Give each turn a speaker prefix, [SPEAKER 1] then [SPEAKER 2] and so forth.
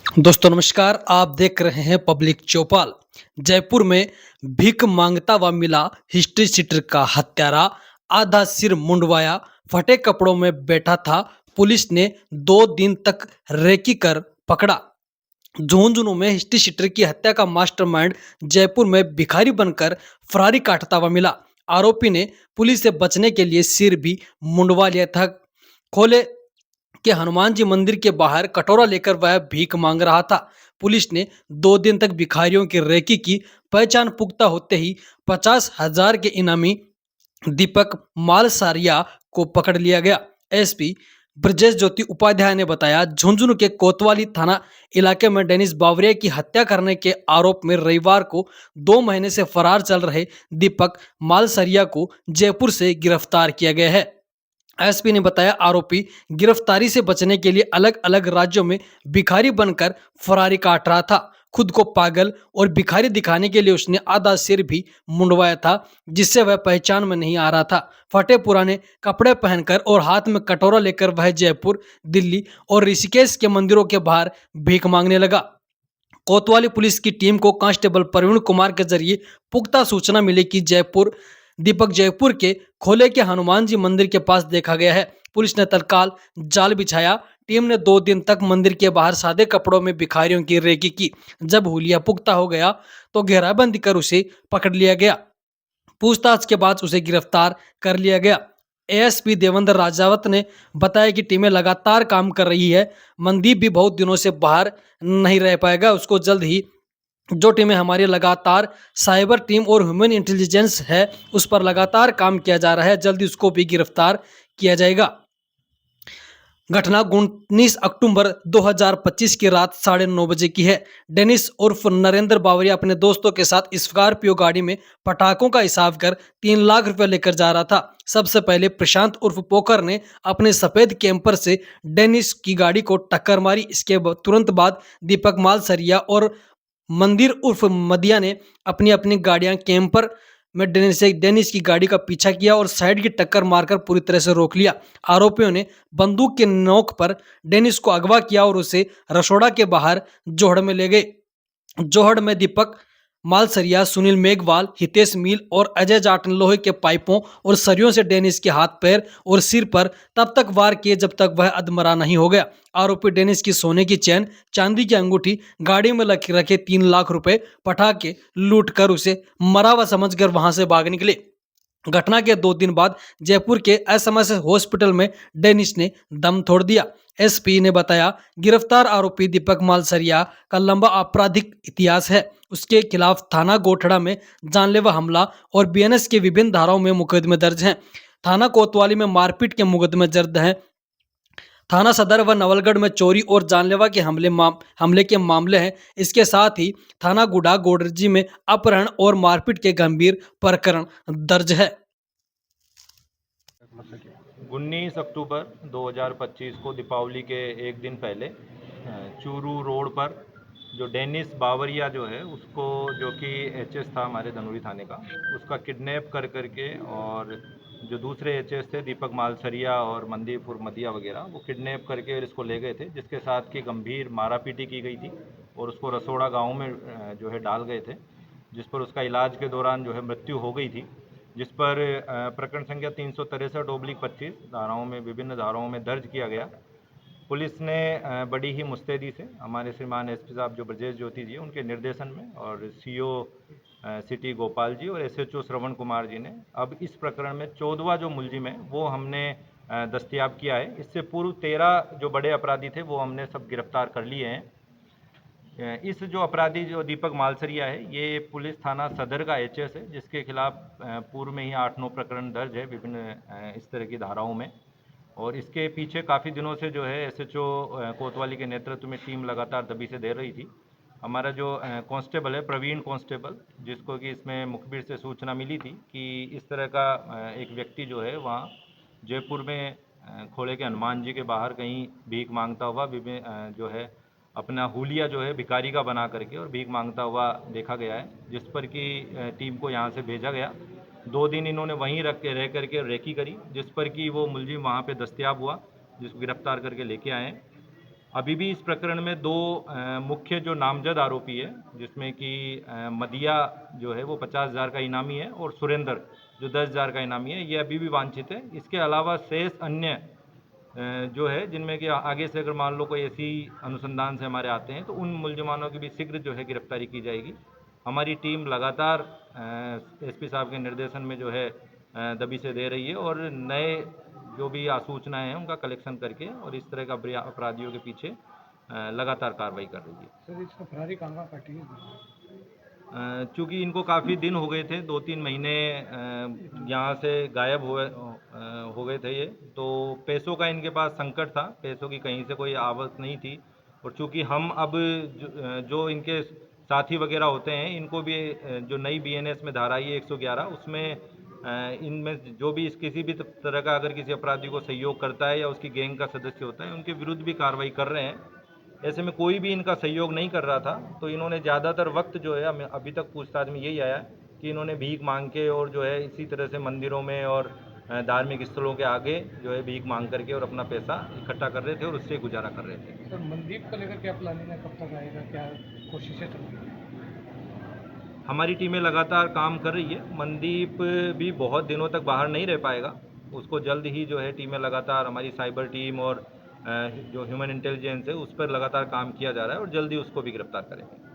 [SPEAKER 1] दोस्तों नमस्कार, आप देख रहे हैं पब्लिक चौपाल। जयपुर में भीख मांगता हुआ मिला हिस्ट्री सीटर का हत्यारा, आधा सिर मुंडवाया, फटे कपड़ों में बैठा था। पुलिस ने 2 दिन तक रेकी कर पकड़ा। झुंझुनू में हिस्ट्री सीटर की हत्या का मास्टरमाइंड जयपुर में भिखारी बनकर फरारी काटता हुआ मिला। आरोपी ने पुलिस से बचने के लिए सिर भी मुंडवा लिया था। खोले कि हनुमान जी मंदिर के बाहर कटोरा लेकर वह भीख मांग रहा था। पुलिस ने 2 दिन तक भिखारियों की रेकी की। पहचान पुख्ता होते ही 50,000 के इनामी दीपक मालसारिया को पकड़ लिया गया। एसपी ब्रजेश ज्योति उपाध्याय ने बताया, झुंझुनू के कोतवाली थाना इलाके में डेनिस बावरिया की हत्या करने के आरोप में रविवार को 2 महीने से फरार चल रहे दीपक मालसरिया को जयपुर से गिरफ्तार किया गया है। एसपी ने बताया, आरोपी गिरफ्तारी से बचने के लिए अलग अलग राज्यों में भिखारी बनकर फरारी काट रहा था। खुद को पागल और भिखारी दिखाने के लिए उसने आधा सिर भी मुंडवाया था, जिससे वह पहचान में नहीं आ रहा था। फटे पुराने कपड़े पहनकर और हाथ में कटोरा लेकर वह जयपुर, दिल्ली और ऋषिकेश के मंदिरों के बाहर भीख मांगने लगा। कोतवाली पुलिस की टीम को कांस्टेबल प्रवीण कुमार के जरिए पुख्ता सूचना मिली कि दीपक जयपुर के खोले के हनुमान जी मंदिर के पास देखा गया है। पुलिस ने तत्काल जाल बिछाया। टीम ने 2 दिन तक मंदिर के बाहर सादे कपड़ों में भिखारियों की रेकी की। जब हुलिया पुख्ता हो गया तो घेराबंदी कर उसे पकड़ लिया गया। पूछताछ के बाद उसे गिरफ्तार कर लिया गया। एएसपी देवेंद्र राजावत ने बताया कि टीमें लगातार काम कर रही है। मनदीप भी बहुत दिनों से बाहर नहीं रह पाएगा। उसको जल्द ही जो टीमें हमारी लगातार साइबर टीम और ह्यूमन इंटेलिजेंस है, उस पर लगातार काम किया जा रहा है। जल्दी उसको भी गिरफ्तार किया जाएगा। घटना 19 अक्टूबर 2025 की रात 9:30 बजे की है। डेनिस उर्फ नरेंद्र बावरिया अपने दोस्तों के साथ स्कॉर्पियो गाड़ी में पटाखों का हिसाब कर 3 लाख रुपए लेकर जा रहा था। सबसे पहले प्रशांत उर्फ पोकर ने अपने सफेद कैंपर से डेनिस की गाड़ी को टक्कर मारी। इसके तुरंत बाद दीपक मालसरिया और मंदिर उर्फ मदिया ने अपनी अपनी गाड़ियां कैंपर में डेनिस की गाड़ी का पीछा किया और साइड की टक्कर मारकर पूरी तरह से रोक लिया। आरोपियों ने बंदूक के नोक पर डेनिस को अगवा किया और उसे रसोड़ा के बाहर जोहड़ में ले गए। जोहड़ में दीपक मालसरिया, सुनील मेघवाल, हितेश मील और अजय जाट ने लोहे के पाइपों और सरियों से डेनिस के हाथ, पैर और सिर पर तब तक वार किए जब तक वह अधमरा नहीं हो गया। आरोपी डेनिस की सोने की चैन, चांदी की अंगूठी, गाड़ी में रखे 3 लाख रुपए, पटाखे लूट कर उसे मरा हुआ समझकर वहां से भाग निकले। घटना के 2 दिन बाद जयपुर के एसएमएस हॉस्पिटल में डेनिस ने दम तोड़ दिया। एसपी ने बताया, गिरफ्तार आरोपी दीपक मालसरिया का लंबा आपराधिक इतिहास है। उसके खिलाफ थाना गोठड़ा में जानलेवा हमला और बीएनएस के विभिन्न धाराओं में मुकदमे दर्ज हैं। थाना कोतवाली में मारपीट के मुकदमे दर्ज हैं। थाना सदर व नवलगढ़ में चोरी और जानलेवा के हमले के मामले हैं। इसके साथ ही थाना गुडा गोडरजी में अपहरण और मारपीट के गंभीर प्रकरण दर्ज है।
[SPEAKER 2] 19 अक्टूबर 2025 को दीपावली के एक दिन पहले चूरू रोड पर जो डेनिस बावरिया जो है उसको, जो कि एचएस था हमारे धनूरी थाने का, उसका किडनैप कर करके, और जो दूसरे एचएस थे दीपक मालसरिया और मनदीप उर्फ मदिया वगैरह, वो किडनैप करके और इसको ले गए थे, जिसके साथ की गंभीर मारापीटी की गई थी और उसको रसोड़ा गांव में जो है डाल गए थे, जिस पर उसका इलाज के दौरान जो है मृत्यु हो गई थी, जिस पर प्रकरण संख्या 363/25 धाराओं में, विभिन्न धाराओं में दर्ज किया गया। पुलिस ने बड़ी ही मुस्तैदी से हमारे श्रीमान एसपी साहब जो ब्रजेश ज्योति जी, उनके निर्देशन में, और सीओ सिटी गोपाल जी और एसएचओ श्रवण कुमार जी ने अब इस प्रकरण में 14वां जो मुलजिम है वो हमने दस्तयाब किया है। इससे पूर्व 13 जो बड़े अपराधी थे वो हमने सब गिरफ्तार कर लिए हैं। इस जो अपराधी जो दीपक मालसरिया है, ये पुलिस थाना सदर का एचएस है, जिसके खिलाफ पूर्व में ही 8-9 प्रकरण दर्ज है विभिन्न इस तरह की धाराओं में। और इसके पीछे काफ़ी दिनों से जो है एसएचओ कोतवाली के नेतृत्व में टीम लगातार दबी से दे रही थी। हमारा जो कांस्टेबल है प्रवीण कांस्टेबल, जिसको कि इसमें मुखबिर से सूचना मिली थी कि इस तरह का एक व्यक्ति जो है वहाँ जयपुर में खोले के हनुमान जी के बाहर कहीं भीख मांगता हुआ जो है अपना हुलिया जो है भिखारी का बना करके और भीख मांगता हुआ देखा गया है, जिस पर कि टीम को यहाँ से भेजा गया। 2 दिन इन्होंने वहीं रह करके रेकी करी, जिस पर कि वो मुलजिम वहाँ पे दस्तयाब हुआ, जिसको गिरफ्तार करके लेके आए हैं। अभी भी इस प्रकरण में दो मुख्य जो नामजद आरोपी है, जिसमें कि मदिया जो है वो 50,000 का इनामी है और सुरेंद्र जो 10,000 का इनामी है, ये अभी भी वांछित है। इसके अलावा शेष अन्य जो है, जिनमें कि आगे से अगर मान लो कोई ऐसी अनुसंधान से हमारे आते हैं तो उन मुलजमानों की भी शीघ्र जो है गिरफ्तारी की जाएगी। हमारी टीम लगातार एसपी साहब के निर्देशन में जो है दबी से दे रही है और नए जो भी सूचनाएं हैं उनका कलेक्शन करके और इस तरह का अपराधियों के पीछे लगातार कार्रवाई कर रही है।
[SPEAKER 3] सर इसका फरारी कहाँ पार्टी है?
[SPEAKER 2] चूँकि इनको काफ़ी दिन हो गए थे, 2-3 महीने यहाँ से गायब हो गए थे ये, तो पैसों का इनके पास संकट था, पैसों की कहीं से कोई आवक नहीं थी। और चूँकि हम अब जो इनके साथी वगैरह होते हैं, इनको भी जो नई बीएनएस में धारा आई है 111, उसमें इनमें जो भी किसी भी तरह का अगर किसी अपराधी को सहयोग करता है या उसकी गैंग का सदस्य होता है, उनके विरुद्ध भी कार्रवाई कर रहे हैं। ऐसे में कोई भी इनका सहयोग नहीं कर रहा था, तो इन्होंने ज़्यादातर वक्त जो है, हमें अभी तक पूछताछ में यही आया कि इन्होंने भीख मांग के और जो है इसी तरह से मंदिरों में और धार्मिक स्थलों के आगे जो है भीख मांग करके और अपना पैसा इकट्ठा कर रहे थे और उससे गुजारा कर रहे थे।
[SPEAKER 3] सर मनदीप को लेकर क्या प्लानिंग है, कब तक आएगा, क्या कोशिशें चल रही है?
[SPEAKER 2] हमारी टीमें लगातार काम कर रही है। मनदीप भी बहुत दिनों तक बाहर नहीं रह पाएगा, उसको जल्द ही जो है टीमें लगातार हमारी साइबर टीम और जो ह्यूमन इंटेलिजेंस है उस पर लगातार काम किया जा रहा है और जल्दी उसको भी गिरफ्तार करेंगे।